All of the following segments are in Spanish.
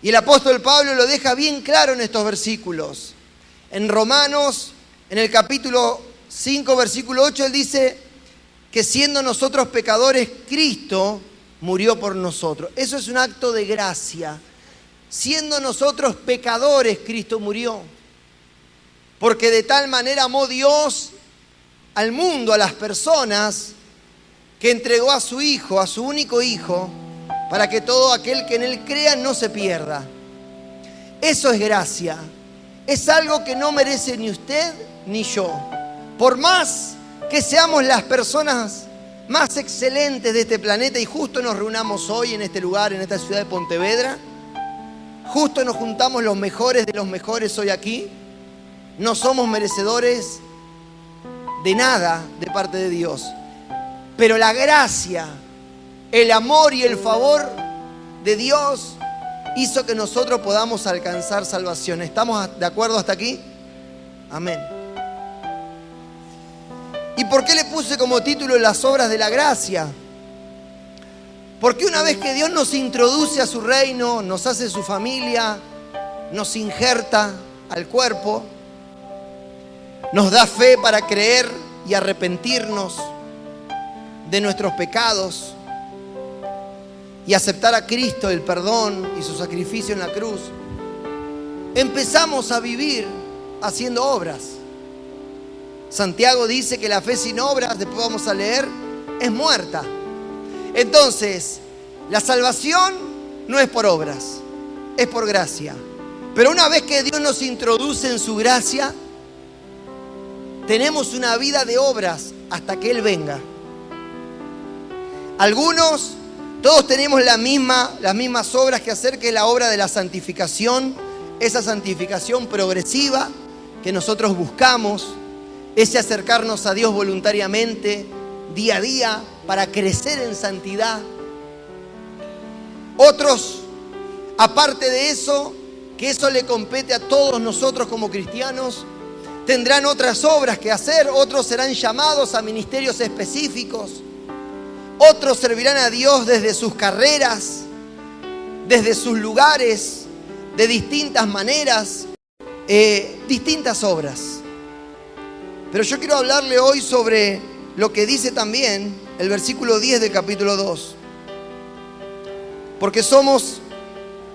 Y el apóstol Pablo lo deja bien claro en estos versículos. En Romanos, en el capítulo 5, versículo 8, él dice que siendo nosotros pecadores, Cristo murió por nosotros. Eso es un acto de gracia. Siendo nosotros pecadores, Cristo murió. Porque de tal manera amó Dios al mundo, a las personas, que entregó a su Hijo, a su único Hijo, para que todo aquel que en Él crea no se pierda. Eso es gracia. Es algo que no merece ni usted ni yo. Por más que seamos las personas más excelentes de este planeta y justo nos reunamos hoy en este lugar, en esta ciudad de Pontevedra, justo nos juntamos los mejores de los mejores hoy aquí, no somos merecedores de nada de parte de Dios. Pero la gracia, el amor y el favor de Dios hizo que nosotros podamos alcanzar salvación. ¿Estamos de acuerdo hasta aquí? Amén. ¿Y por qué le puse como título las obras de la gracia? Porque una vez que Dios nos introduce a su reino, nos hace su familia, nos injerta al cuerpo, nos da fe para creer y arrepentirnos de nuestros pecados y aceptar a Cristo, el perdón y su sacrificio en la cruz, empezamos a vivir haciendo obras. Santiago dice que la fe sin obras, después vamos a leer, es muerta. Entonces, la salvación no es por obras, es por gracia. Pero una vez que Dios nos introduce en su gracia, tenemos una vida de obras hasta que Él venga. Algunos, todos tenemos las mismas obras que hacer, que es la obra de la santificación, esa santificación progresiva que nosotros buscamos, ese acercarnos a Dios voluntariamente, día a día, para crecer en santidad. Otros, aparte de eso, que eso le compete a todos nosotros como cristianos, tendrán otras obras que hacer, otros serán llamados a ministerios específicos, otros servirán a Dios desde sus carreras, desde sus lugares, de distintas maneras, distintas obras. Pero yo quiero hablarle hoy sobre lo que dice también el versículo 10 del capítulo 2. Porque somos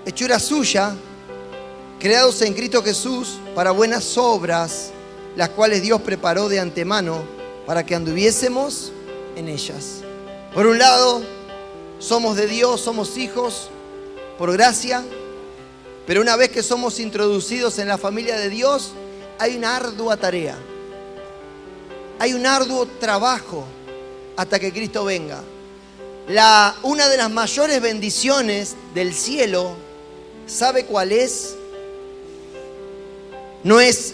hechura suya, creados en Cristo Jesús para buenas obras, las cuales Dios preparó de antemano para que anduviésemos en ellas. Por un lado, somos de Dios, somos hijos por gracia, pero una vez que somos introducidos en la familia de Dios, hay una ardua tarea. Hay un arduo trabajo hasta que Cristo venga. Una de las mayores bendiciones del cielo, ¿sabe cuál es? No es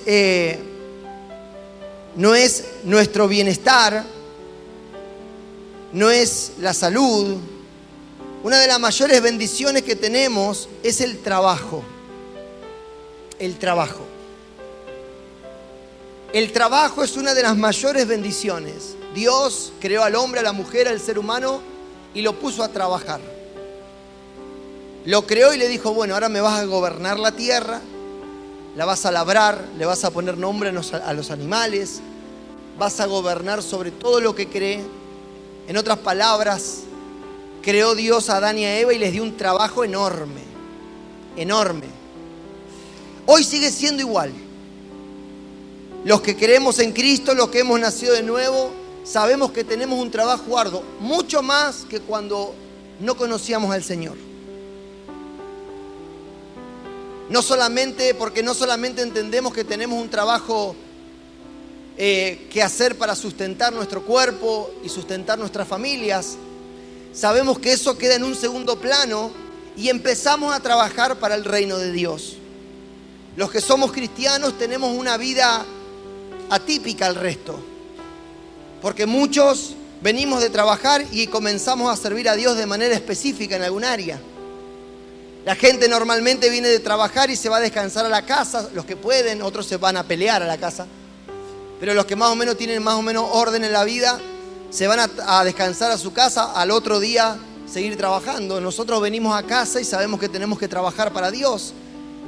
nuestro bienestar, no es la salud. Una de las mayores bendiciones que tenemos es el trabajo. El trabajo. El trabajo es una de las mayores bendiciones. Dios creó al hombre, a la mujer, al ser humano y lo puso a trabajar. Lo creó y le dijo, bueno, ahora me vas a gobernar la tierra, la vas a labrar, le vas a poner nombre a los animales, vas a gobernar sobre todo lo que cree. En otras palabras, creó Dios a Adán y a Eva y les dio un trabajo enorme, enorme. Hoy sigue siendo igual. Los que creemos en Cristo, los que hemos nacido de nuevo, sabemos que tenemos un trabajo arduo, mucho más que cuando no conocíamos al Señor. Porque no solamente entendemos que tenemos un trabajo que hacer para sustentar nuestro cuerpo y sustentar nuestras familias, sabemos que eso queda en un segundo plano y empezamos a trabajar para el reino de Dios. Los que somos cristianos tenemos una vida atípica al resto, porque muchos venimos de trabajar y comenzamos a servir a Dios de manera específica en algún área. La gente normalmente viene de trabajar y se va a descansar a la casa, los que pueden, otros se van a pelear a la casa, pero los que más o menos tienen más o menos orden en la vida, se van a descansar a su casa, al otro día seguir trabajando. Nosotros venimos a casa y sabemos que tenemos que trabajar para Dios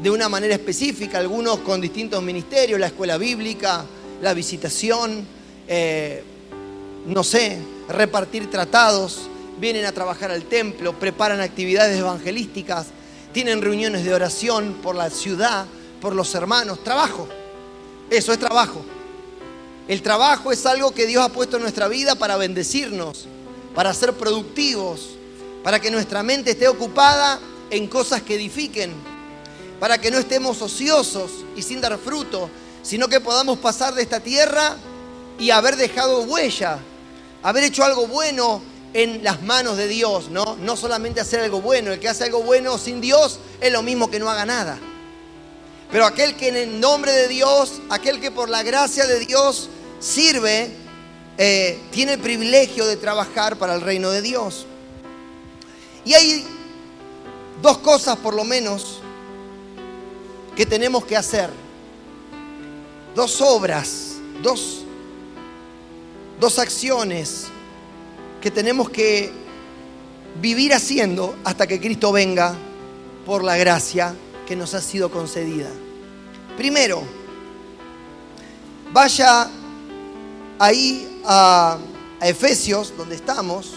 de una manera específica, algunos con distintos ministerios, la escuela bíblica, la visitación, repartir tratados, vienen a trabajar al templo, preparan actividades evangelísticas, tienen reuniones de oración por la ciudad, por los hermanos. Trabajo, eso es trabajo. El trabajo es algo que Dios ha puesto en nuestra vida para bendecirnos, para ser productivos, para que nuestra mente esté ocupada en cosas que edifiquen, para que no estemos ociosos y sin dar fruto, sino que podamos pasar de esta tierra y haber dejado huella, haber hecho algo bueno en las manos de Dios, ¿no? No solamente hacer algo bueno. El que hace algo bueno sin Dios es lo mismo que no haga nada. Pero aquel que en el nombre de Dios, aquel que por la gracia de Dios sirve, tiene el privilegio de trabajar para el reino de Dios. Y hay dos cosas por lo menos que tenemos que hacer. Dos obras, dos acciones que tenemos que vivir haciendo hasta que Cristo venga por la gracia que nos ha sido concedida. Primero, vaya ahí a Efesios, donde estamos,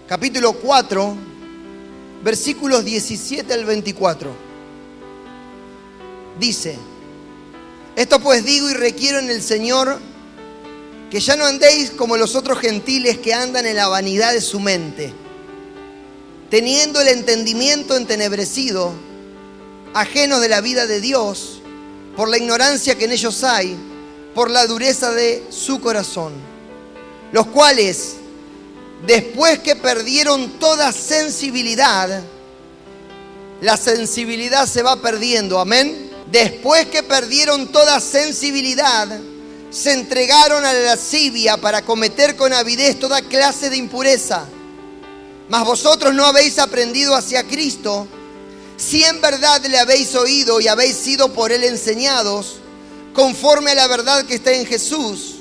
capítulo 4, versículos 17 al 24. Dice: esto pues digo y requiero en el Señor, que ya no andéis como los otros gentiles que andan en la vanidad de su mente, teniendo el entendimiento entenebrecido, ajenos de la vida de Dios, por la ignorancia que en ellos hay, por la dureza de su corazón, los cuales, después que perdieron toda sensibilidad, la sensibilidad se va perdiendo, amén. Después que perdieron toda sensibilidad, se entregaron a la lascivia para cometer con avidez toda clase de impureza. Mas vosotros no habéis aprendido hacia Cristo, si en verdad le habéis oído y habéis sido por él enseñados, conforme a la verdad que está en Jesús,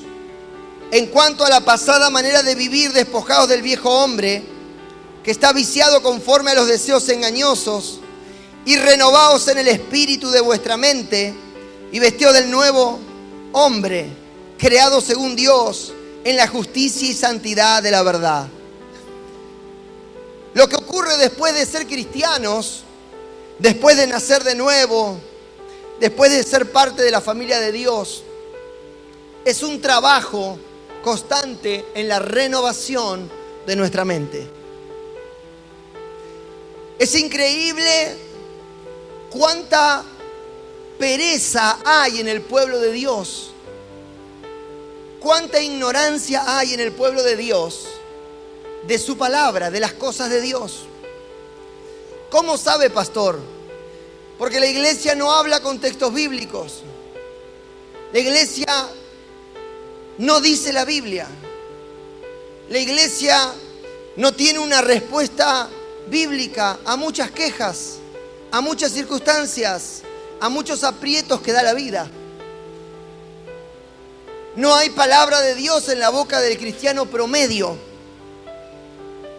en cuanto a la pasada manera de vivir, despojados del viejo hombre, que está viciado conforme a los deseos engañosos, y renovaos en el espíritu de vuestra mente, y vestidos del nuevo hombre, creado según Dios, en la justicia y santidad de la verdad. Lo que ocurre después de ser cristianos, después de nacer de nuevo, después de ser parte de la familia de Dios, es un trabajo constante en la renovación de nuestra mente. Es increíble cuánta pereza hay en el pueblo de Dios, cuánta ignorancia hay en el pueblo de Dios de su palabra, de las cosas de Dios. ¿Cómo sabe, pastor? Porque la iglesia no habla con textos bíblicos. La iglesia no dice la Biblia. La iglesia no tiene una respuesta bíblica a muchas quejas, a muchas circunstancias, a muchos aprietos que da la vida. No hay palabra de Dios en la boca del cristiano promedio.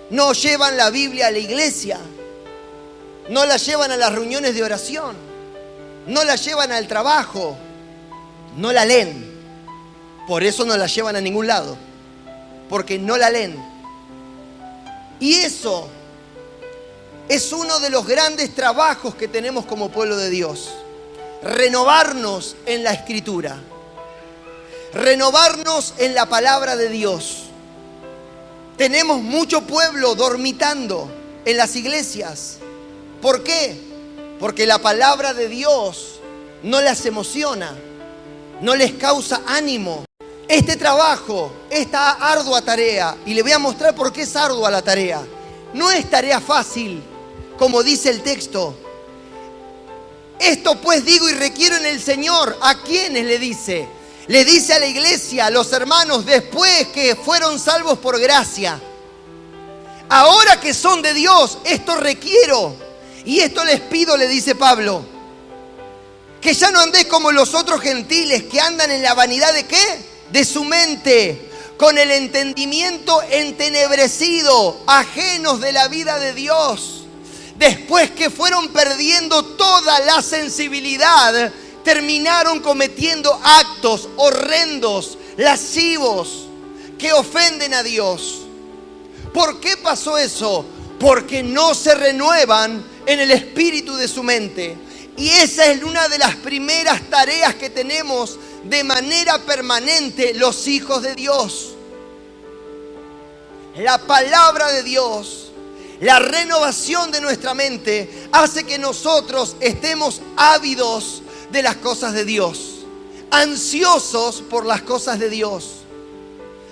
No llevan la Biblia a la iglesia. No la llevan a las reuniones de oración. No la llevan al trabajo. No la leen. Por eso no la llevan a ningún lado. Porque no la leen. Y eso es uno de los grandes trabajos que tenemos como pueblo de Dios. Renovarnos en la Escritura. Renovarnos en la palabra de Dios. Tenemos mucho pueblo dormitando en las iglesias. ¿Por qué? Porque la palabra de Dios no las emociona, no les causa ánimo. Este trabajo, esta ardua tarea, y le voy a mostrar por qué es ardua la tarea. No es tarea fácil, como dice el texto. Esto pues digo y requiero en el Señor. ¿A quiénes le dice? Le dice a la iglesia, a los hermanos, después que fueron salvos por gracia. Ahora que son de Dios, esto requiero. Y esto les pido, le dice Pablo. Que ya no andéis como los otros gentiles que andan en la vanidad de ¿qué? De su mente. con el entendimiento entenebrecido, ajenos de la vida de Dios. Después que fueron perdiendo toda la sensibilidad, terminaron cometiendo actos horrendos, lascivos, que ofenden a Dios. ¿Por qué pasó eso? Porque no se renuevan en el espíritu de su mente. Y esa es una de las primeras tareas que tenemos de manera permanente los hijos de Dios. La palabra de Dios, la renovación de nuestra mente, hace que nosotros estemos ávidos de las cosas de Dios, ansiosos por las cosas de Dios.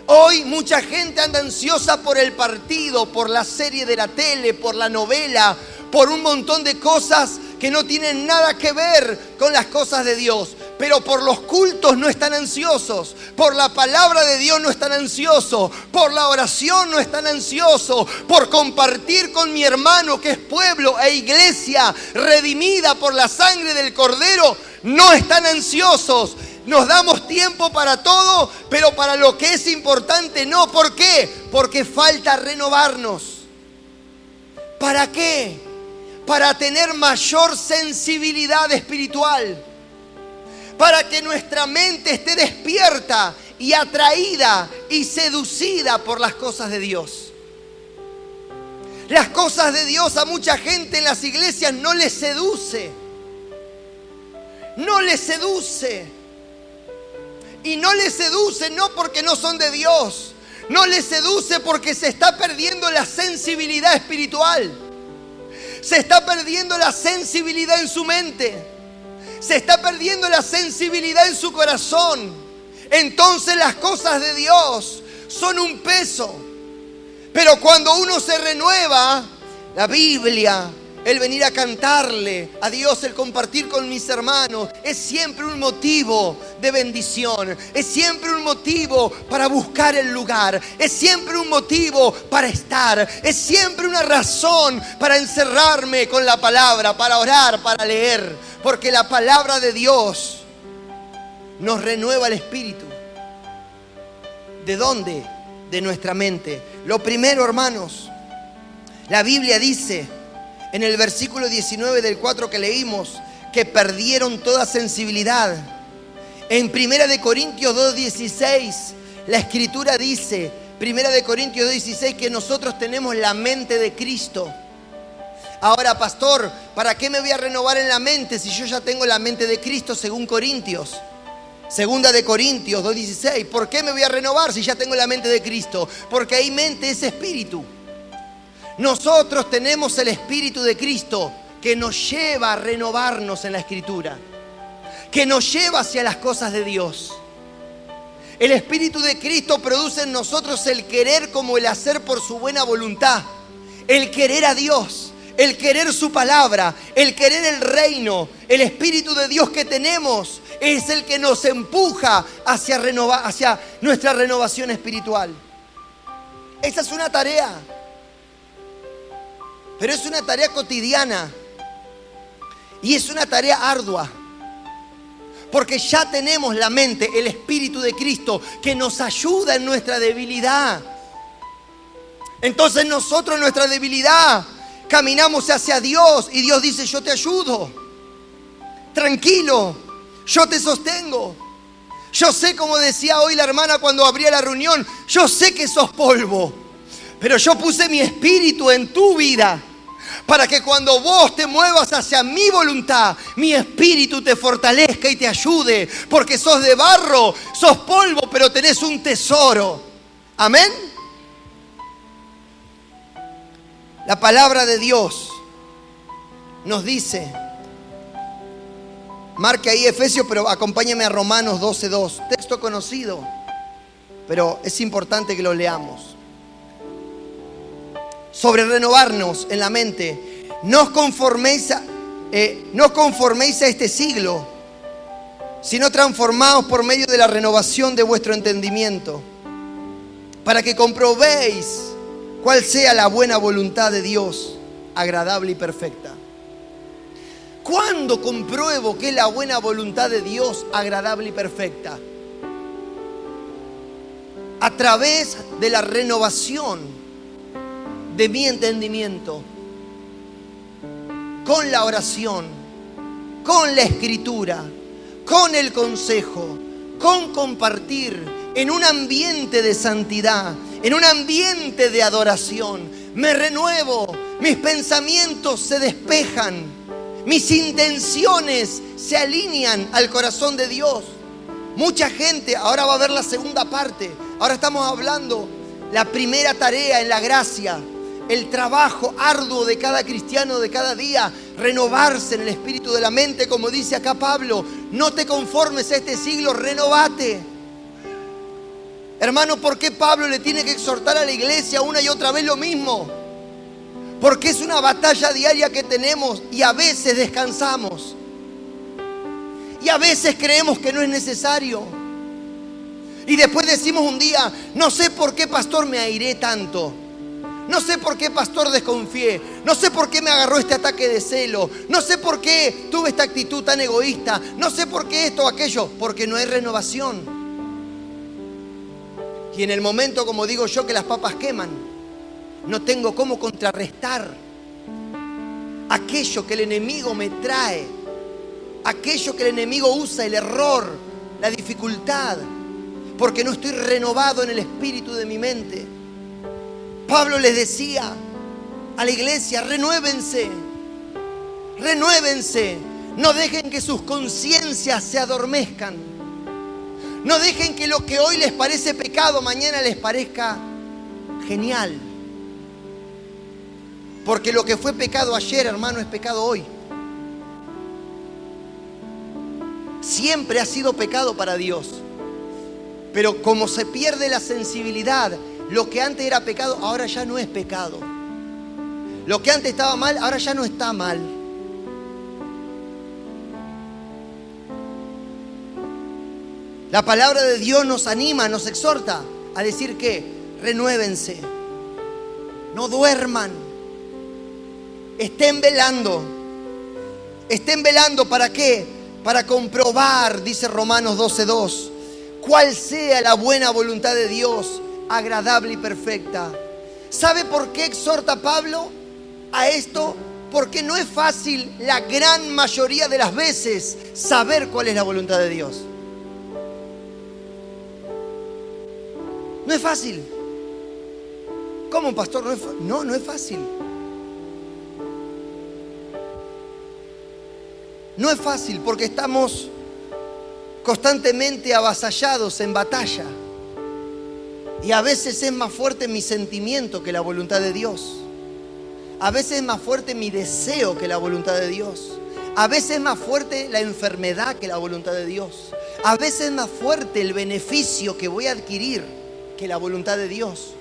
Hoy mucha gente anda ansiosa por el partido, por la serie de la tele, por la novela, por un montón de cosas que no tienen nada que ver con las cosas de Dios. Pero por los cultos no están ansiosos, por la palabra de Dios no están ansiosos, por la oración no están ansiosos, por compartir con mi hermano que es pueblo e iglesia redimida por la sangre del Cordero, no están ansiosos. Nos damos tiempo para todo, pero para lo que es importante no. ¿Por qué? Porque falta renovarnos. ¿Para qué? Para tener mayor sensibilidad espiritual. Para que nuestra mente esté despierta y atraída y seducida por las cosas de Dios. Las cosas de Dios a mucha gente en las iglesias no les seduce. No les seduce. Y no les seduce no porque no son de Dios. No les seduce porque se está perdiendo la sensibilidad espiritual. Se está perdiendo la sensibilidad en su mente. Se está perdiendo la sensibilidad en su corazón. Entonces las cosas de Dios son un peso. Pero cuando uno se renueva, la Biblia, el venir a cantarle a Dios, el compartir con mis hermanos, es siempre un motivo de bendición. Es siempre un motivo para buscar el lugar. Es siempre un motivo para estar. Es siempre una razón para encerrarme con la palabra, para orar, para leer. Porque la palabra de Dios nos renueva el espíritu. ¿De dónde? De nuestra mente. Lo primero, hermanos, la Biblia dice en el versículo 19 del 4 que leímos, que perdieron toda sensibilidad. En 1 Corintios 2:16, la Escritura dice, 1 Corintios 2:16, que nosotros tenemos la mente de Cristo. Ahora, pastor, ¿para qué me voy a renovar en la mente si yo ya tengo la mente de Cristo según Corintios? 2 Corintios 2:16, ¿por qué me voy a renovar si ya tengo la mente de Cristo? Porque ahí mente es espíritu. Nosotros tenemos el Espíritu de Cristo que nos lleva a renovarnos en la Escritura, que nos lleva hacia las cosas de Dios. El Espíritu de Cristo produce en nosotros el querer como el hacer por su buena voluntad, el querer a Dios, el querer su palabra, el querer el reino. El Espíritu de Dios que tenemos es el que nos empuja hacia nuestra renovación espiritual. Esa es una tarea. Pero es una tarea cotidiana y es una tarea ardua, porque ya tenemos la mente, el Espíritu de Cristo que nos ayuda en nuestra debilidad. Entonces nosotros en nuestra debilidad caminamos hacia Dios y Dios dice: yo te ayudo, tranquilo, yo te sostengo. Yo sé, como decía hoy la hermana cuando abría la reunión, yo sé que sos polvo, pero yo puse mi espíritu en tu vida para que cuando vos te muevas hacia mi voluntad, mi espíritu te fortalezca y te ayude, porque sos de barro, sos polvo, pero tenés un tesoro. Amén. La palabra de Dios nos dice, marque ahí Efesios, pero acompáñame a Romanos 12:2, texto conocido, pero es importante que lo leamos. Sobre renovarnos en la mente. No os conforméis a este siglo, sino transformaos por medio de la renovación de vuestro entendimiento, para que comprobéis cuál sea la buena voluntad de Dios, agradable y perfecta. ¿Cuándo compruebo que es la buena voluntad de Dios, agradable y perfecta? a través de la renovación de mi entendimiento, con la oración, con la escritura, con el consejo, con compartir en un ambiente de santidad, en un ambiente de adoración. Me renuevo, mis pensamientos se despejan, mis intenciones se alinean al corazón de Dios. Mucha gente, ahora va a ver la segunda parte, ahora estamos hablando la primera tarea en la gracia, el trabajo arduo de cada cristiano de cada día, renovarse en el espíritu de la mente, como dice acá Pablo. No te conformes a este siglo, renovate. Hermano, ¿por qué Pablo le tiene que exhortar a la iglesia una y otra vez lo mismo? Porque es una batalla diaria que tenemos y a veces descansamos. Y a veces creemos que no es necesario. Y después decimos un día, no sé por qué, pastor, me airé tanto. No sé por qué, pastor, desconfié. No sé por qué me agarró este ataque de celo. No sé por qué tuve esta actitud tan egoísta. No sé por qué esto o aquello. Porque no hay renovación. Y en el momento, como digo yo, que las papas queman, no tengo cómo contrarrestar aquello que el enemigo me trae, aquello que el enemigo usa, el error, la dificultad, porque no estoy renovado en el espíritu de mi mente. Pablo les decía a la iglesia, renuévense, renuévense, no dejen que sus conciencias se adormezcan, no dejen que lo que hoy les parece pecado, mañana les parezca genial. Porque lo que fue pecado ayer, hermano, es pecado hoy. Siempre ha sido pecado para Dios. Pero como se pierde la sensibilidad, lo que antes era pecado, ahora ya no es pecado. Lo que antes estaba mal, ahora ya no está mal. La palabra de Dios nos anima, nos exhorta a decir que renuévense, no duerman, estén velando. Estén velando, ¿para qué? Para comprobar, dice Romanos 12:2, cuál sea la buena voluntad de Dios, agradable y perfecta. ¿Sabe por qué exhorta Pablo a esto? Porque no es fácil la gran mayoría de las veces saber cuál es la voluntad de Dios. No es fácil. ¿Cómo, pastor? No es fácil. No es fácil porque estamos constantemente avasallados en batalla. Y a veces es más fuerte mi sentimiento que la voluntad de Dios. A veces es más fuerte mi deseo que la voluntad de Dios. A veces es más fuerte la enfermedad que la voluntad de Dios. A veces es más fuerte el beneficio que voy a adquirir que la voluntad de Dios.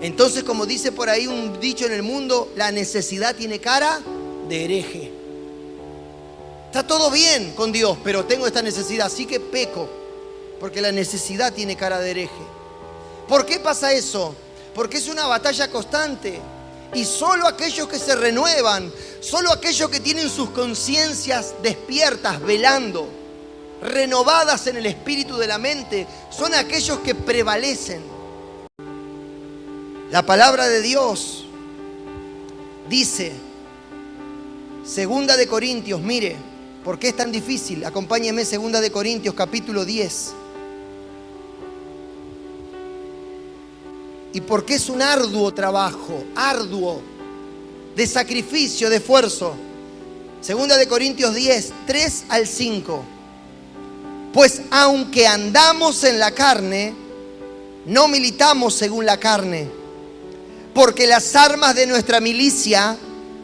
Entonces, como dice por ahí un dicho en el mundo, la necesidad tiene cara de hereje. Está todo bien con Dios, pero tengo esta necesidad, así que peco, porque la necesidad tiene cara de hereje. ¿Por qué pasa eso? Porque es una batalla constante. Y solo aquellos que se renuevan, solo aquellos que tienen sus conciencias despiertas, velando, renovadas en el espíritu de la mente, son aquellos que prevalecen. La palabra de Dios dice, 2 de Corintios, mire, ¿por qué es tan difícil? Acompáñeme, 2 de Corintios, capítulo 10. Y porque es un arduo trabajo, arduo, de sacrificio, de esfuerzo. 2 de Corintios 10, 3 al 5. Pues aunque andamos en la carne, no militamos según la carne, porque las armas de nuestra milicia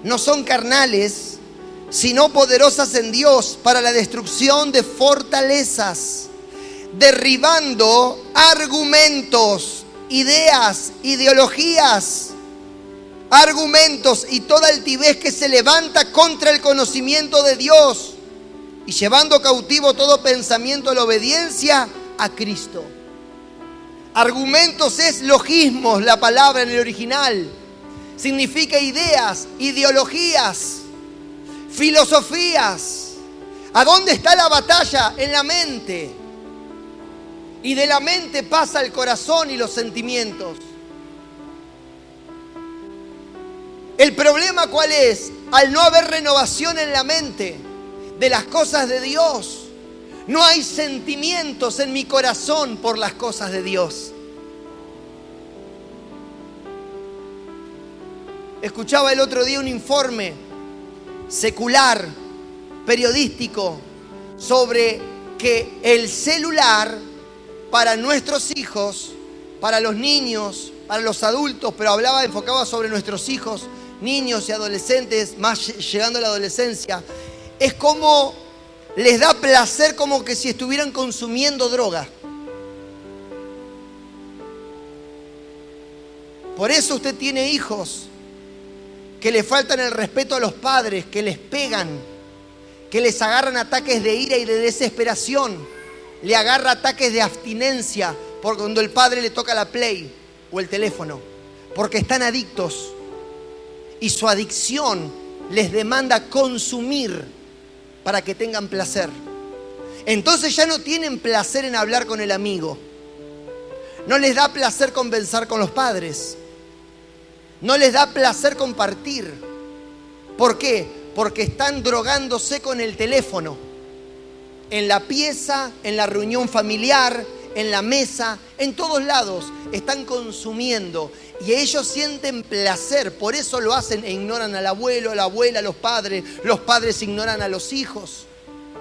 no son carnales, sino poderosas en Dios para la destrucción de fortalezas, derribando argumentos, ideas, ideologías, argumentos y toda altivez que se levanta contra el conocimiento de Dios, y llevando cautivo todo pensamiento a la obediencia a Cristo. Argumentos es logismos, la palabra en el original. Significa ideas, ideologías, filosofías. ¿A dónde está la batalla? En la mente. Y de la mente pasa al corazón y los sentimientos. El problema, ¿cuál es? Al no haber renovación en la mente de las cosas de Dios, no hay sentimientos en mi corazón por las cosas de Dios. Escuchaba el otro día un informe secular, periodístico, sobre que el celular para nuestros hijos, para los niños, para los adultos, pero enfocaba sobre nuestros hijos, niños y adolescentes, más llegando a la adolescencia, es como les da placer, como que si estuvieran consumiendo droga. Por eso usted tiene hijos que le faltan el respeto a los padres, que les pegan, que les agarran ataques de ira y de desesperación, le agarra ataques de abstinencia por cuando el padre le toca la Play o el teléfono, porque están adictos y su adicción les demanda consumir para que tengan placer. Entonces ya no tienen placer en hablar con el amigo, no les da placer conversar con los padres, no les da placer compartir. ¿Por qué? Porque están drogándose con el teléfono, en la pieza, en la reunión familiar, en la mesa, en todos lados están consumiendo y ellos sienten placer, por eso lo hacen e ignoran al abuelo, a la abuela, a los padres ignoran a los hijos,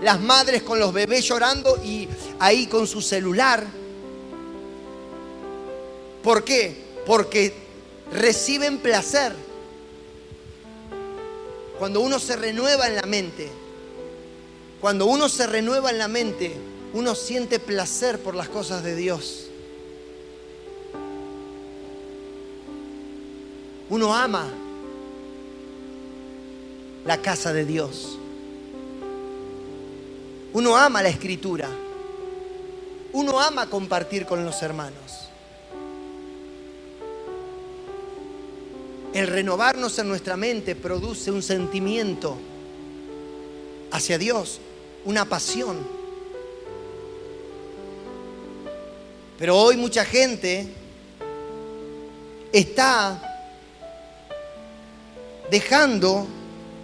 las madres con los bebés llorando y ahí con su celular. ¿Por qué? Porque reciben placer. Cuando uno se renueva en la mente, uno siente placer por las cosas de Dios. Uno ama la casa de Dios. Uno ama la Escritura. Uno ama compartir con los hermanos. El renovarnos en nuestra mente produce un sentimiento hacia Dios, una pasión. Pero hoy mucha gente está dejando,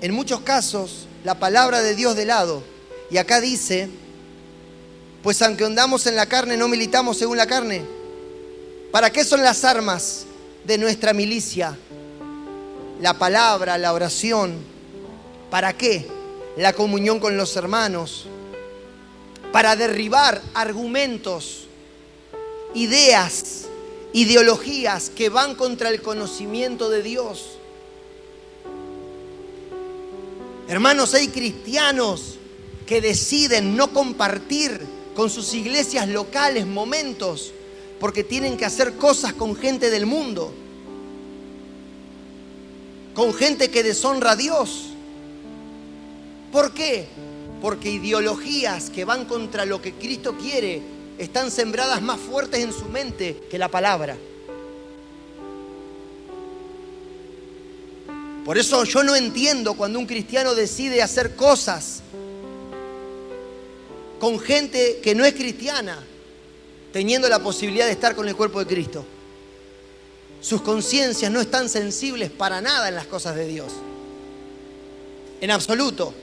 en muchos casos, la palabra de Dios de lado. Y acá dice, pues aunque andamos en la carne, no militamos según la carne. ¿Para qué son las armas de nuestra milicia? La palabra, la oración. ¿Para qué? La comunión con los hermanos. Para derribar argumentos, ideas, ideologías que van contra el conocimiento de Dios. Hermanos, hay cristianos que deciden no compartir con sus iglesias locales momentos porque tienen que hacer cosas con gente del mundo, con gente que deshonra a Dios. ¿Por qué? Porque ideologías que van contra lo que Cristo quiere están sembradas más fuertes en su mente que la palabra. Por eso yo no entiendo cuando un cristiano decide hacer cosas con gente que no es cristiana, teniendo la posibilidad de estar con el cuerpo de Cristo. Sus conciencias no están sensibles para nada en las cosas de Dios. En absoluto.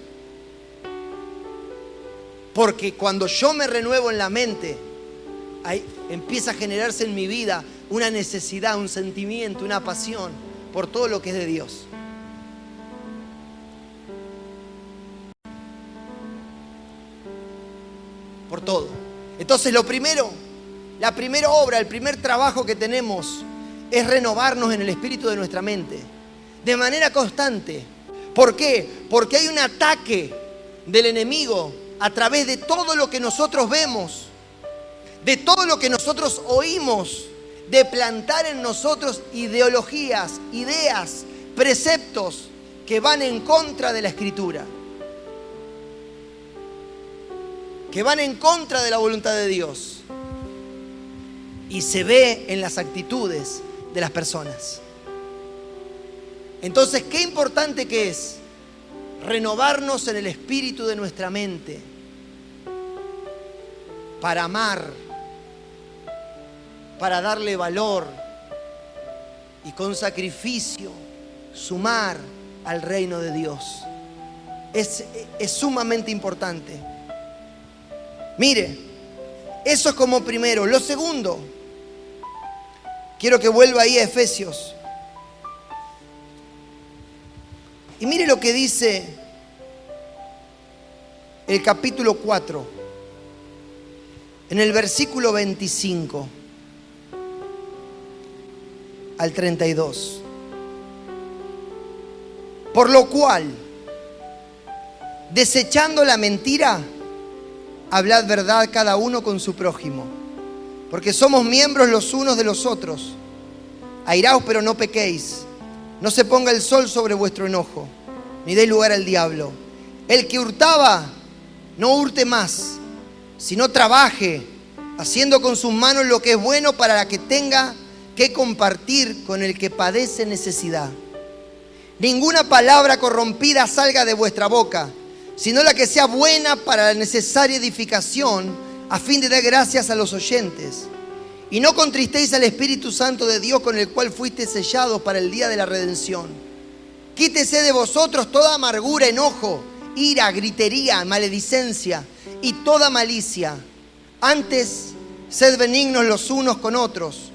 Porque cuando yo me renuevo en la mente, ahí empieza a generarse en mi vida una necesidad, un sentimiento, una pasión por todo lo que es de Dios. Por todo. Entonces la primera obra, el primer trabajo que tenemos es renovarnos en el espíritu de nuestra mente, de manera constante. ¿Por qué? Porque hay un ataque del enemigo a través de todo lo que nosotros vemos, de todo lo que nosotros oímos, de plantar en nosotros ideologías, ideas, preceptos que van en contra de la Escritura, que van en contra de la voluntad de Dios. Y se ve en las actitudes de las personas. Entonces, qué importante que es renovarnos en el espíritu de nuestra mente para amar para darle valor y con sacrificio sumar al reino de Dios. Es sumamente importante. Mire, eso es como primero. Lo segundo, quiero que vuelva ahí a Efesios. Y mire lo que dice el capítulo 4, en el versículo 25 al 32. Por lo cual, desechando la mentira, hablad verdad cada uno con su prójimo, porque somos miembros los unos de los otros. Airaos, pero no pequéis. No se ponga el sol sobre vuestro enojo, ni deis lugar al diablo. El que hurtaba, no hurte más, sino trabaje, haciendo con sus manos lo que es bueno, para que tenga que compartir con el que padece necesidad. Ninguna palabra corrompida salga de vuestra boca, sino la que sea buena para la necesaria edificación, a fin de dar gracias a los oyentes. Y no contristéis al Espíritu Santo de Dios, con el cual fuisteis sellados para el día de la redención. Quítese de vosotros toda amargura, enojo, ira, gritería, maledicencia y toda malicia. Antes, sed benignos los unos con otros,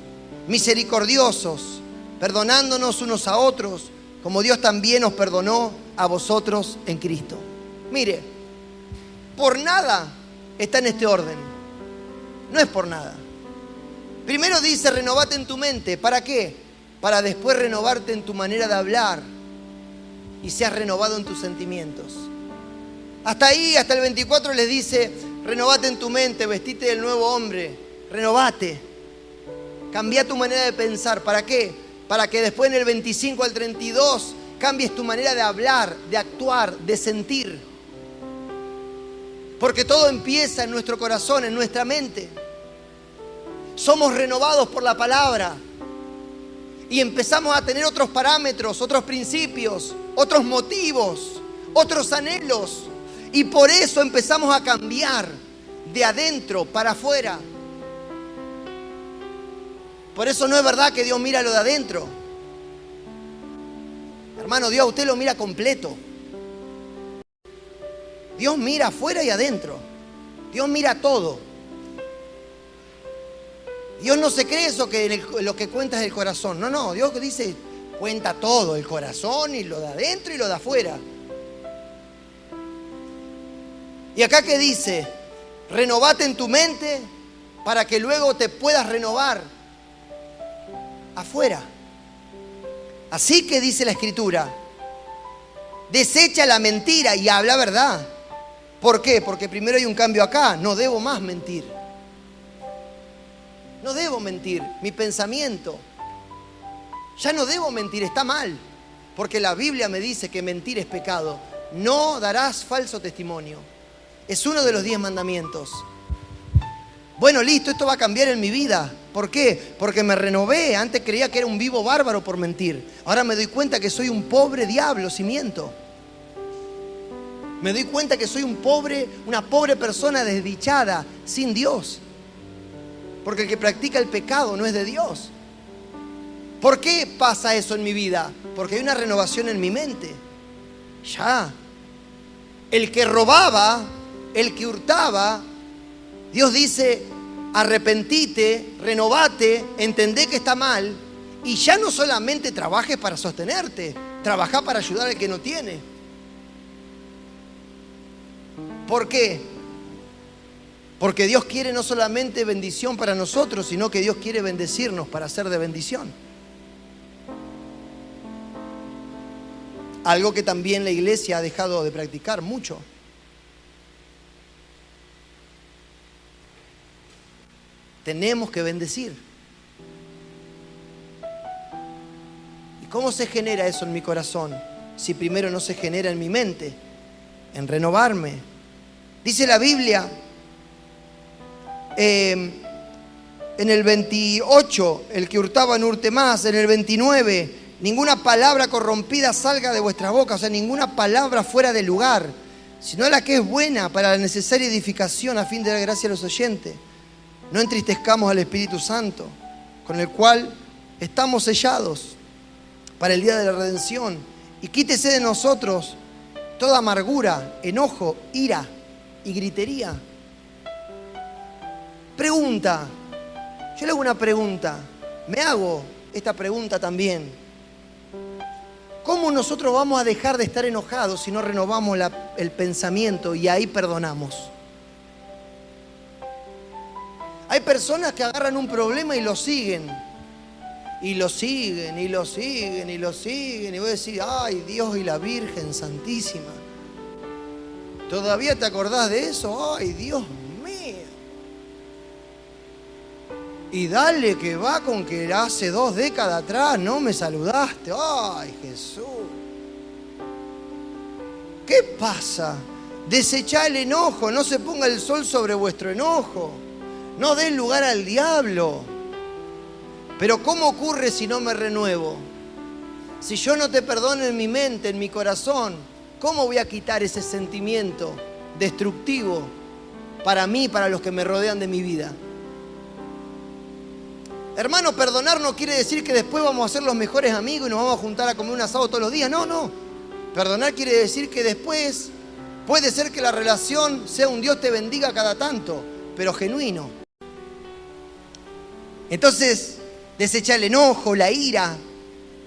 misericordiosos, perdonándonos unos a otros, como Dios también os perdonó a vosotros en Cristo. Mire, por nada está en este orden. No es por nada. Primero dice, renovate en tu mente. ¿Para qué? Para después renovarte en tu manera de hablar y seas renovado en tus sentimientos. Hasta ahí, hasta el 24 les dice, renovate en tu mente, vestite del nuevo hombre, renovate. Cambia tu manera de pensar. ¿Para qué? Para que después en el 25 al 32 cambies tu manera de hablar, de actuar, de sentir. Porque todo empieza en nuestro corazón, en nuestra mente. Somos renovados por la palabra y empezamos a tener otros parámetros, otros principios, otros motivos, otros anhelos. Y por eso empezamos a cambiar de adentro para afuera. Por eso no es verdad que Dios mira lo de adentro. Hermano, Dios a usted lo mira completo. Dios mira afuera y adentro. Dios mira todo. Dios no se cree eso que lo que cuenta es el corazón. No, no, Dios dice, cuenta todo, el corazón y lo de adentro y lo de afuera. Y acá que dice, renovate en tu mente para que luego te puedas renovar afuera. Así que dice la Escritura, desecha la mentira y habla verdad. ¿Por qué? Porque primero hay un cambio acá, no debo más mentir. No debo mentir, mi pensamiento. Ya no debo mentir, está mal. Porque la Biblia me dice que mentir es pecado. No darás falso testimonio. Es uno de los 10 mandamientos. Bueno, listo, esto va a cambiar en mi vida. ¿Por qué? Porque me renové. Antes creía que era un vivo bárbaro por mentir. Ahora me doy cuenta que soy un pobre diablo si miento. Me doy cuenta que soy una pobre persona desdichada, sin Dios. Porque el que practica el pecado no es de Dios. ¿Por qué pasa eso en mi vida? Porque hay una renovación en mi mente. Ya. El que robaba, el que hurtaba, Dios dice, arrepentite, renovate, entendé que está mal y ya no solamente trabajes para sostenerte, trabajá para ayudar al que no tiene. ¿Por qué? Porque Dios quiere no solamente bendición para nosotros, sino que Dios quiere bendecirnos para ser de bendición. Algo que también la iglesia ha dejado de practicar mucho. Tenemos que bendecir. ¿Y cómo se genera eso en mi corazón? Si primero no se genera en mi mente, en renovarme. Dice la Biblia, en el 28, el que hurtaba no hurte más. En el 29, ninguna palabra corrompida salga de vuestra boca, o sea, ninguna palabra fuera de lugar, sino la que es buena para la necesaria edificación, a fin de dar gracia a los oyentes. No entristezcamos al Espíritu Santo. con el cual estamos sellados para el día de la redención. Y quítese de nosotros toda amargura, enojo, ira y gritería. Pregunta, yo le hago una pregunta, me hago esta pregunta también. ¿Cómo nosotros vamos a dejar de estar enojados si no renovamos el pensamiento y ahí perdonamos? Hay personas que agarran un problema y lo siguen. Y lo siguen, y lo siguen, y lo siguen. Y voy a decir, ay, Dios y la Virgen Santísima. ¿Todavía te acordás de eso? Ay, Dios mío. Y dale que va con que hace 2 décadas atrás no me saludaste. Ay, Jesús. ¿Qué pasa? Desechá el enojo, no se ponga el sol sobre vuestro enojo. No dé lugar al diablo. Pero ¿cómo ocurre si no me renuevo? Si yo no te perdono en mi mente, en mi corazón, ¿cómo voy a quitar ese sentimiento destructivo para mí y para los que me rodean de mi vida? Hermano, perdonar no quiere decir que después vamos a ser los mejores amigos y nos vamos a juntar a comer un asado todos los días. No, no. Perdonar quiere decir que después puede ser que la relación sea un Dios te bendiga cada tanto, pero genuino. Entonces, desechar el enojo, la ira,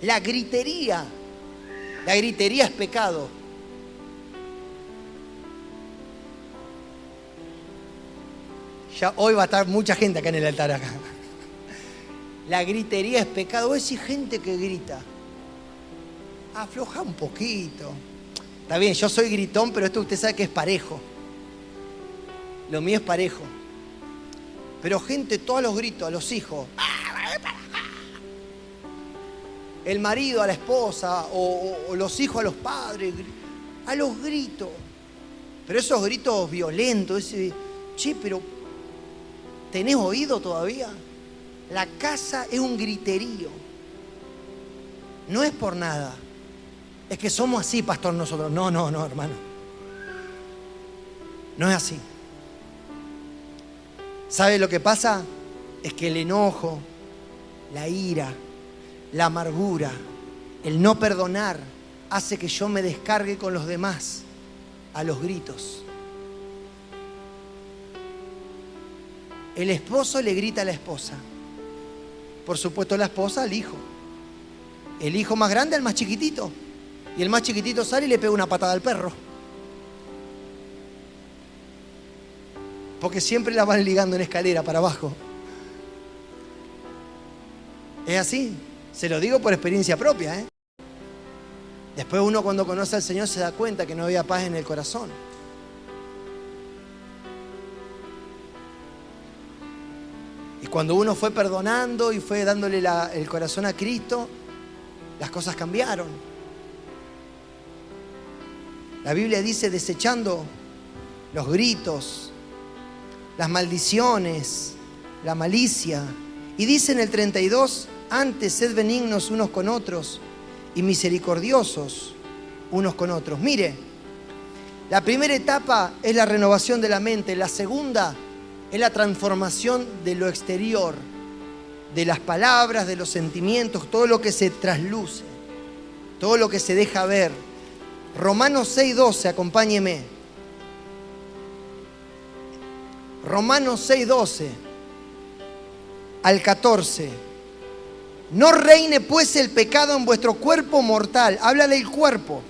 la gritería. La gritería es pecado. Ya hoy va a estar mucha gente acá en el altar acá. La gritería es pecado. Vos decís gente que grita. Afloja un poquito. Está bien, yo soy gritón, pero esto usted sabe que es parejo. Lo mío es parejo. Pero gente, todos los gritos, a los hijos. El marido a la esposa, o los hijos a los padres, a los gritos. Pero esos gritos violentos, ese, che, pero ¿tenés oído todavía? La casa es un griterío. No es por nada. Es que somos así, pastor, nosotros. No, hermano. No es así. ¿Sabe lo que pasa? Es que el enojo, la ira, la amargura, el no perdonar, hace que yo me descargue con los demás a los gritos. El esposo le grita a la esposa. Por supuesto, la esposa al hijo. El hijo más grande al más chiquitito. Y el más chiquitito sale y le pega una patada al perro. Porque siempre la van ligando en escalera para abajo. Es así. Se lo digo por experiencia propia, ¿eh? Después uno cuando conoce al Señor se da cuenta que no había paz en el corazón. Y cuando uno fue perdonando y fue dándole el corazón a Cristo, las cosas cambiaron. La Biblia dice desechando los gritos, las maldiciones, la malicia. Y dice en el 32, antes sed benignos unos con otros y misericordiosos unos con otros. Mire, la primera etapa es la renovación de la mente, la segunda es la transformación de lo exterior, de las palabras, de los sentimientos, todo lo que se trasluce, todo lo que se deja ver. Romanos 6:12, acompáñeme. Romanos 6:12 al 14. No reine pues el pecado en vuestro cuerpo mortal. Habla del cuerpo.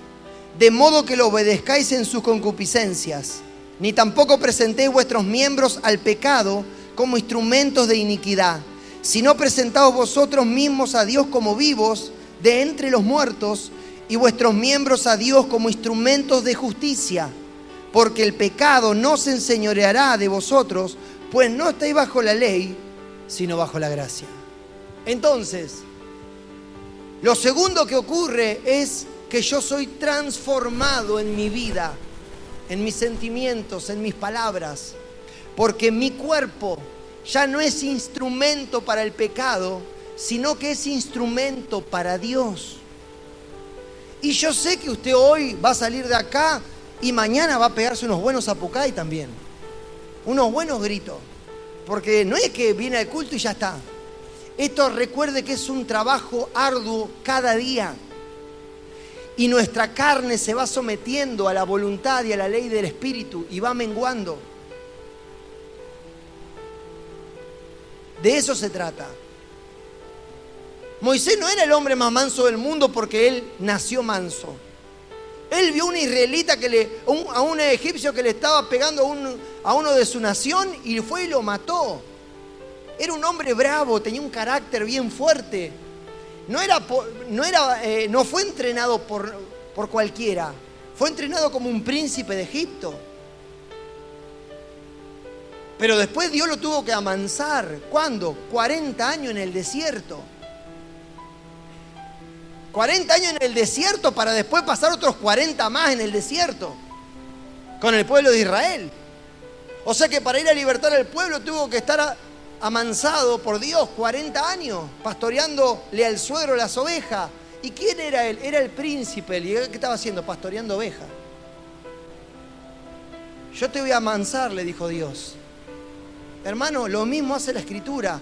De modo que lo obedezcáis en sus concupiscencias. Ni tampoco presentéis vuestros miembros al pecado como instrumentos de iniquidad, sino presentaos vosotros mismos a Dios como vivos de entre los muertos y vuestros miembros a Dios como instrumentos de justicia. Porque el pecado no se enseñoreará de vosotros, pues no estáis bajo la ley, sino bajo la gracia. Entonces, lo segundo que ocurre es que yo soy transformado en mi vida, en mis sentimientos, en mis palabras, porque mi cuerpo ya no es instrumento para el pecado, sino que es instrumento para Dios. Y yo sé que usted hoy va a salir de acá y mañana va a pegarse unos buenos apucay también, unos buenos gritos, porque no es que viene al culto y ya está. Esto recuerde que es un trabajo arduo cada día. Y nuestra carne se va sometiendo a la voluntad y a la ley del Espíritu y va menguando. De eso se trata. Moisés no era el hombre más manso del mundo porque él nació manso. Él vio a un israelita, a un egipcio que le estaba pegando a uno de su nación y fue y lo mató. Era un hombre bravo, tenía un carácter bien fuerte. No fue entrenado por cualquiera. Fue entrenado como un príncipe de Egipto. Pero después Dios lo tuvo que amansar. ¿Cuándo? 40 años en el desierto. 40 años en el desierto para después pasar otros 40 más en el desierto. Con el pueblo de Israel. O sea que para ir a libertar al pueblo tuvo que estar amansado por Dios 40 años, pastoreándole al suegro las ovejas. ¿Y quién era él? Era el príncipe. ¿Y qué estaba haciendo? Pastoreando ovejas. Yo te voy a amansar, le dijo Dios. Hermano, lo mismo hace la Escritura.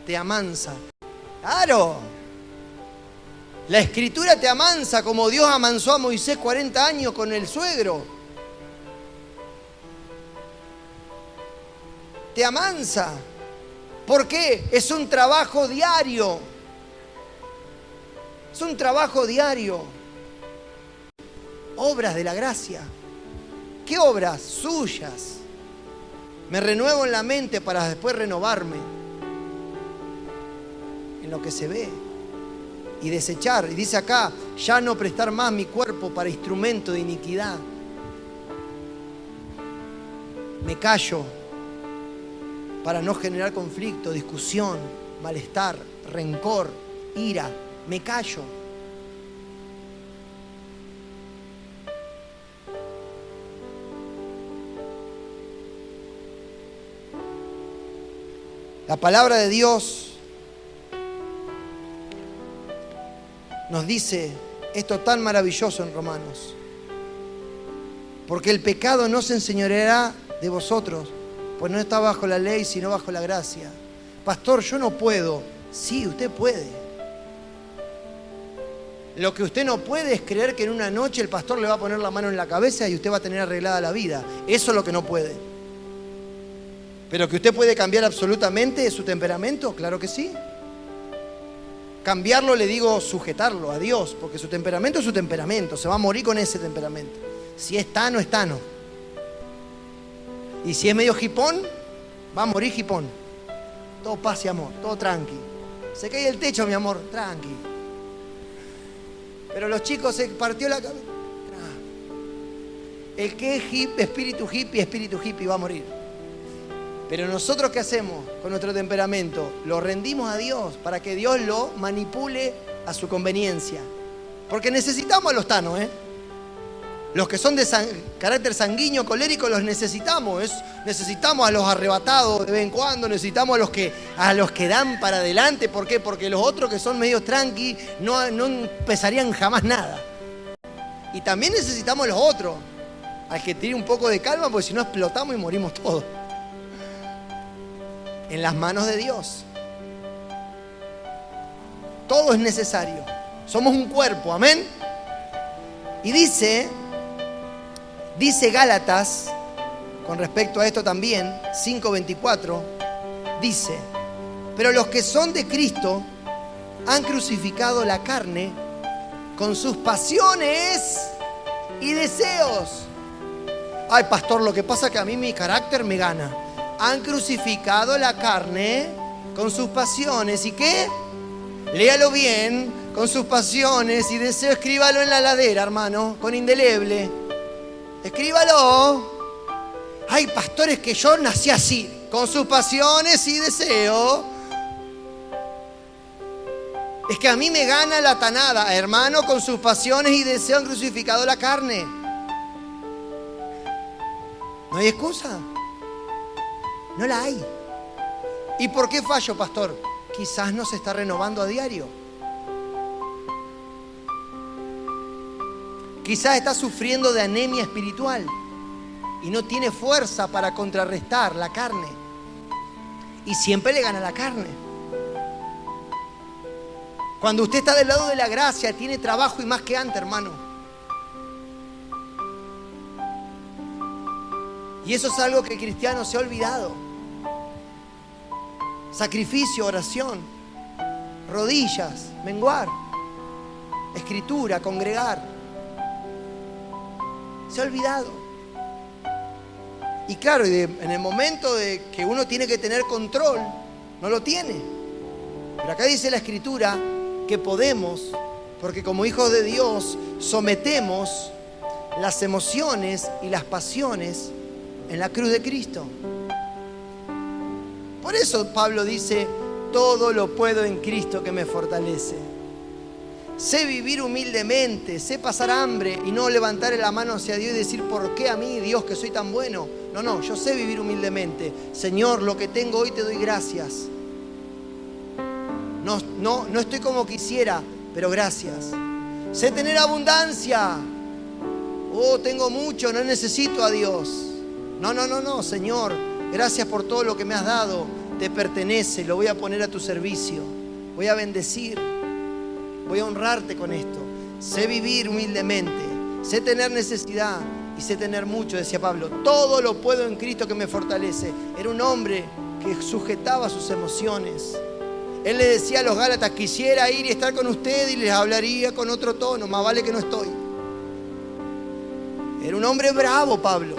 Te amansa. ¡Claro! La Escritura te amansa como Dios amansó a Moisés 40 años con el suegro. Te amansa. ¿Por qué? Es un trabajo diario. Es un trabajo diario. Obras de la gracia. ¿Qué obras? Suyas. Me renuevo en la mente para después renovarme en lo que se ve y desechar. Y dice acá, ya no prestar más mi cuerpo para instrumento de iniquidad. Me callo para no generar conflicto, discusión, malestar, rencor, ira. Me callo. La palabra de Dios nos dice esto tan maravilloso en Romanos. Porque el pecado no se enseñoreará de vosotros, pues no está bajo la ley, sino bajo la gracia. Pastor, yo no puedo. Sí, usted puede. Lo que usted no puede es creer que en una noche el pastor le va a poner la mano en la cabeza y usted va a tener arreglada la vida. Eso es lo que no puede. Pero que usted puede cambiar absolutamente su temperamento, claro que sí. Cambiarlo, le digo, sujetarlo a Dios, porque su temperamento es su temperamento, se va a morir con ese temperamento. Si es tano, es tano. Y si es medio jipón, va a morir jipón. Todo paz y amor, todo tranqui. Se cae el techo, mi amor, tranqui. Pero los chicos se partió la cabeza. El que es espíritu hippie va a morir. Pero nosotros, ¿qué hacemos con nuestro temperamento? Lo rendimos a Dios para que Dios lo manipule a su conveniencia. Porque necesitamos a los tanos, ¿eh? Los que son de carácter sanguíneo, colérico, los necesitamos. Necesitamos a los arrebatados de vez en cuando, necesitamos a los que dan para adelante. ¿Por qué? Porque los otros que son medio tranqui no empezarían jamás nada. Y también necesitamos a los otros, al que tiene un poco de calma, porque si no explotamos y morimos todos. En las manos de Dios. Todo es necesario. Somos un cuerpo, amén. Y dice Gálatas, con respecto a esto también, 5:24, dice: pero los que son de Cristo han crucificado la carne con sus pasiones y deseos. Ay, pastor, lo que pasa es que a mí mi carácter me gana. Han crucificado la carne con sus pasiones. ¿Y qué? Léalo bien. Con sus pasiones y deseos. Escríbalo en la ladera, hermano, con indeleble. Escríbalo. Hay pastores que yo nací así, con sus pasiones y deseos. Es que a mí me gana la tanada, hermano, con sus pasiones y deseos han crucificado la carne. No hay excusa. No la hay. ¿Y por qué fallo, pastor? Quizás no se está renovando a diario. Quizás está sufriendo de anemia espiritual y no tiene fuerza para contrarrestar la carne. Y siempre le gana la carne. Cuando usted está del lado de la gracia, tiene trabajo y más que antes, hermano. Y eso es algo que el cristiano se ha olvidado. Sacrificio, oración, rodillas, menguar, escritura, congregar. Se ha olvidado. Y claro, en el momento de que uno tiene que tener control, no lo tiene. Pero acá dice la Escritura que podemos, porque como hijos de Dios sometemos las emociones y las pasiones en la cruz de Cristo. Por eso Pablo dice, todo lo puedo en Cristo que me fortalece. Sé vivir humildemente, sé pasar hambre y no levantar la mano hacia Dios y decir, ¿por qué a mí, Dios, que soy tan bueno? No, yo sé vivir humildemente. Señor, lo que tengo hoy te doy gracias. No estoy como quisiera, pero gracias. Sé tener abundancia. Oh, tengo mucho, no necesito a Dios. No, Señor, gracias por todo lo que me has dado. Te pertenece, lo voy a poner a tu servicio. Voy a bendecir. Voy a honrarte con esto. Sé vivir humildemente. Sé tener necesidad y sé tener mucho, decía Pablo. Todo lo puedo en Cristo que me fortalece. Era un hombre que sujetaba sus emociones. Él le decía a los Gálatas, quisiera ir y estar con ustedes y les hablaría con otro tono. Más vale que no estoy. Era un hombre bravo, Pablo.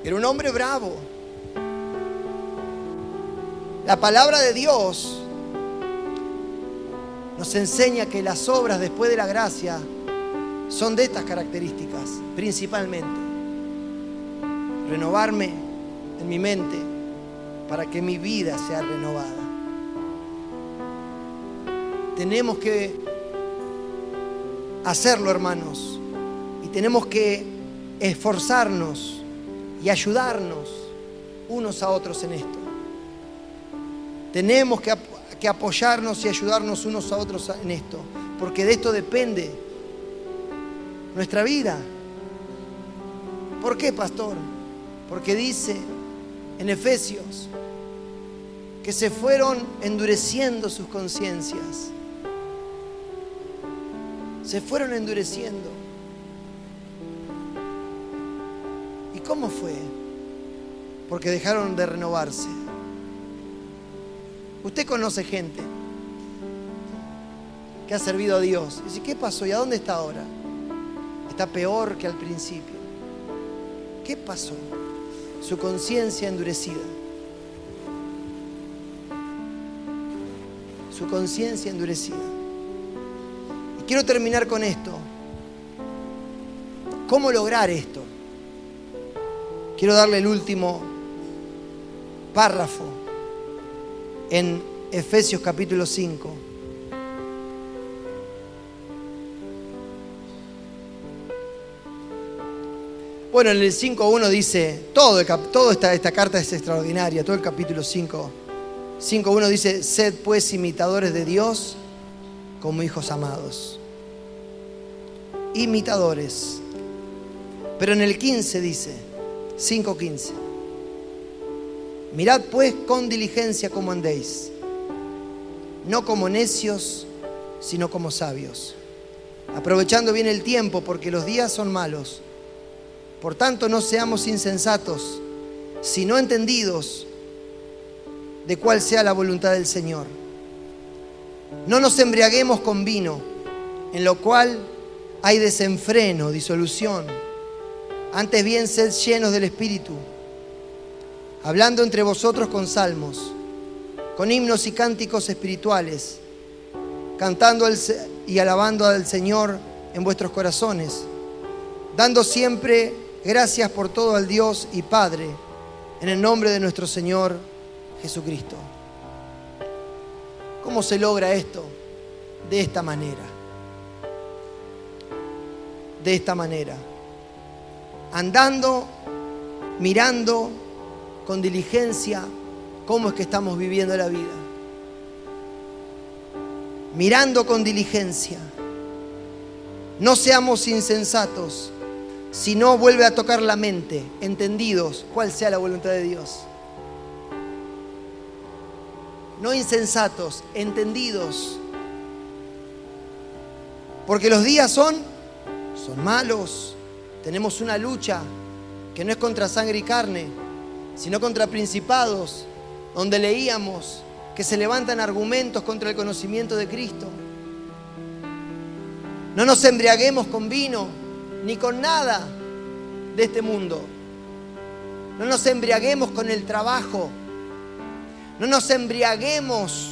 Era un hombre bravo. La palabra de Dios nos enseña que las obras después de la gracia son de estas características, principalmente. Renovarme en mi mente para que mi vida sea renovada. Tenemos que hacerlo, hermanos, y tenemos que esforzarnos y ayudarnos unos a otros en esto. Tenemos que apoyarnos y ayudarnos unos a otros en esto, porque de esto depende nuestra vida. ¿Por qué, pastor? Porque dice en Efesios que se fueron endureciendo sus conciencias. Se fueron endureciendo. ¿Y cómo fue? Porque dejaron de renovarse. Usted conoce gente que ha servido a Dios. Dice, ¿qué pasó? ¿Y a dónde está ahora? Está peor que al principio. ¿Qué pasó? Su conciencia endurecida. Su conciencia endurecida. Y quiero terminar con esto. ¿Cómo lograr esto? Quiero darle el último párrafo en Efesios capítulo 5. Bueno, en el 5.1 dice, esta carta es extraordinaria, todo el capítulo 5. 5.1 dice, sed pues imitadores de Dios como hijos amados. Imitadores. Pero en el 15 dice, 5.15. Mirad pues con diligencia cómo andéis, no como necios, sino como sabios, aprovechando bien el tiempo, porque los días son malos. Por tanto, no seamos insensatos, sino entendidos de cuál sea la voluntad del Señor. No nos embriaguemos con vino, en lo cual hay desenfreno, disolución. Antes bien, sed llenos del Espíritu, hablando entre vosotros con salmos, con himnos y cánticos espirituales, cantando y alabando al Señor en vuestros corazones, dando siempre gracias por todo al Dios y Padre, en el nombre de nuestro Señor Jesucristo. ¿Cómo se logra esto? De esta manera. De esta manera. Andando, mirando con diligencia cómo es que estamos viviendo la vida. Mirando con diligencia. No seamos insensatos, sino vuelve a tocar la mente, entendidos cuál sea la voluntad de Dios. no insensatos, entendidos. Porque los días son malos. Tenemos una lucha que no es contra sangre y carne, sino contra principados, donde leíamos que se levantan argumentos contra el conocimiento de Cristo. No nos embriaguemos con vino, ni con nada de este mundo. No nos embriaguemos con el trabajo. No nos embriaguemos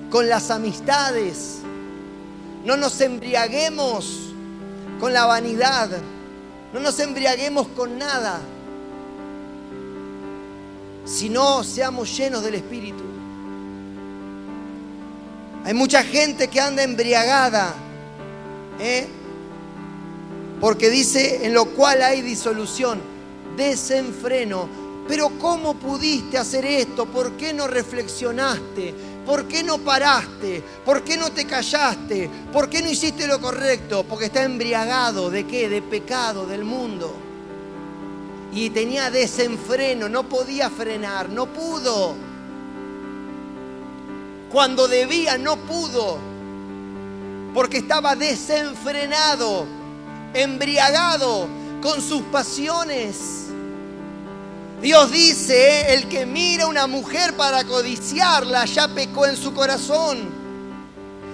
con las amistades. No nos embriaguemos con la vanidad. No nos embriaguemos con nada. Sino seamos llenos del Espíritu. Hay mucha gente que anda embriagada, porque dice, en lo cual hay disolución, desenfreno. Pero ¿cómo pudiste hacer esto? ¿Por qué no reflexionaste? ¿Por qué no paraste? ¿Por qué no te callaste? ¿Por qué no hiciste lo correcto? Porque está embriagado. ¿De qué? De pecado, del mundo. Y tenía desenfreno, no podía frenar, no pudo. Cuando debía, no pudo. Porque estaba desenfrenado, embriagado con sus pasiones. Dios dice, el que mira a una mujer para codiciarla, ya pecó en su corazón.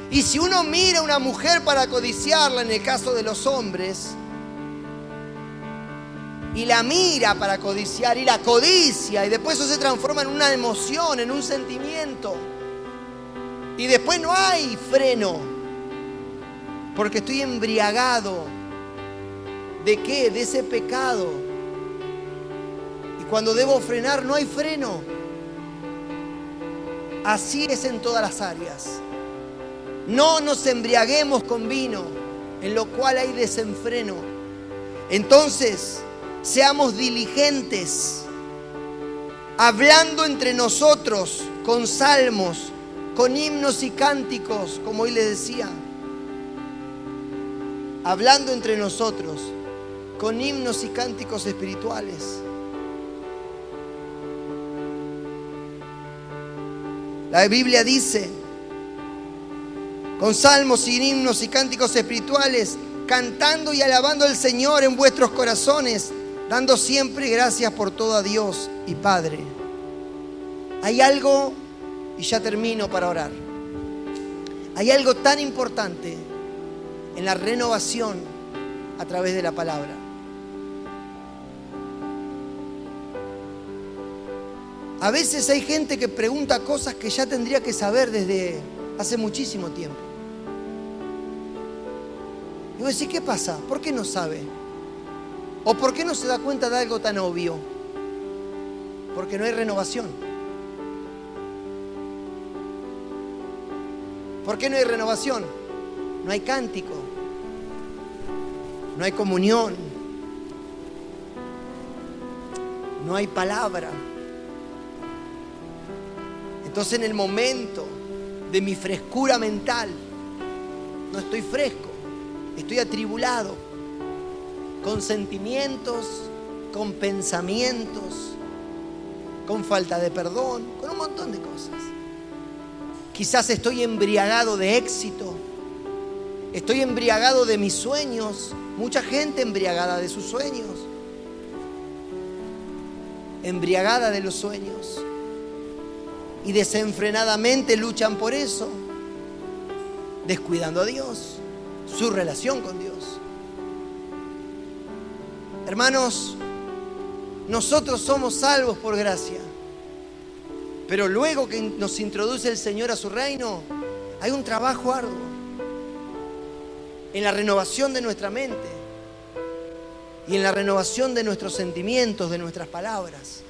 Y si uno mira a una mujer para codiciarla, en el caso de los hombres, y la mira para codiciar, y la codicia, y después eso se transforma en una emoción, en un sentimiento. Y después no hay freno, porque estoy embriagado. ¿De qué? De ese pecado. Cuando debo frenar, no hay freno. Así es en todas las áreas. No nos embriaguemos con vino, en lo cual hay desenfreno. Entonces, seamos diligentes, hablando entre nosotros con salmos, con himnos y cánticos, como hoy les decía. Hablando entre nosotros con himnos y cánticos espirituales. La Biblia dice, con salmos y himnos y cánticos espirituales, cantando y alabando al Señor en vuestros corazones, dando siempre gracias por todo a Dios y Padre. Hay algo, y ya termino para orar, hay algo tan importante en la renovación a través de la palabra. A veces hay gente que pregunta cosas que ya tendría que saber desde hace muchísimo tiempo. Y vos decís, ¿qué pasa? ¿Por qué no sabe? ¿O por qué no se da cuenta de algo tan obvio? Porque no hay renovación. ¿Por qué no hay renovación? No hay cántico, no hay comunión, no hay palabra. Entonces, en el momento de mi frescura mental, no estoy fresco, estoy atribulado, con sentimientos, con pensamientos, con falta de perdón, con un montón de cosas. Quizás estoy embriagado de éxito, estoy embriagado de mis sueños, mucha gente embriagada de sus sueños, embriagada de los sueños. Y desenfrenadamente luchan por eso, descuidando a Dios, su relación con Dios. Hermanos, nosotros somos salvos por gracia, pero luego que nos introduce el Señor a su reino, hay un trabajo arduo en la renovación de nuestra mente y en la renovación de nuestros sentimientos, de nuestras palabras.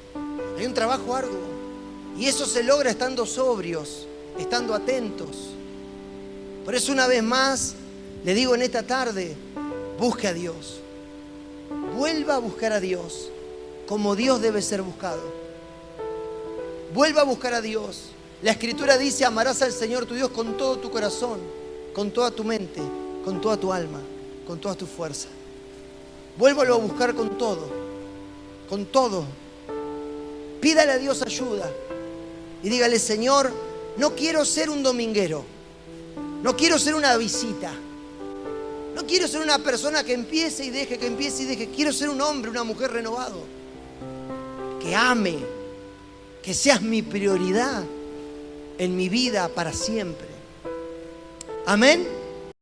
Hay un trabajo arduo. Y eso se logra estando sobrios, estando atentos. Por eso, una vez más, le digo en esta tarde, busque a Dios. Vuelva a buscar a Dios como Dios debe ser buscado. Vuelva a buscar a Dios. La Escritura dice, amarás al Señor tu Dios con todo tu corazón, con toda tu mente, con toda tu alma, con toda tu fuerza. Vuélvalo a buscar con todo, con todo. Pídale a Dios ayuda. Y dígale, Señor, No quiero ser un dominguero. No quiero ser una visita. No quiero ser una persona que empiece y deje, que empiece y deje. Quiero ser un hombre, una mujer renovado. Que ame. Que seas mi prioridad en mi vida para siempre. Amén.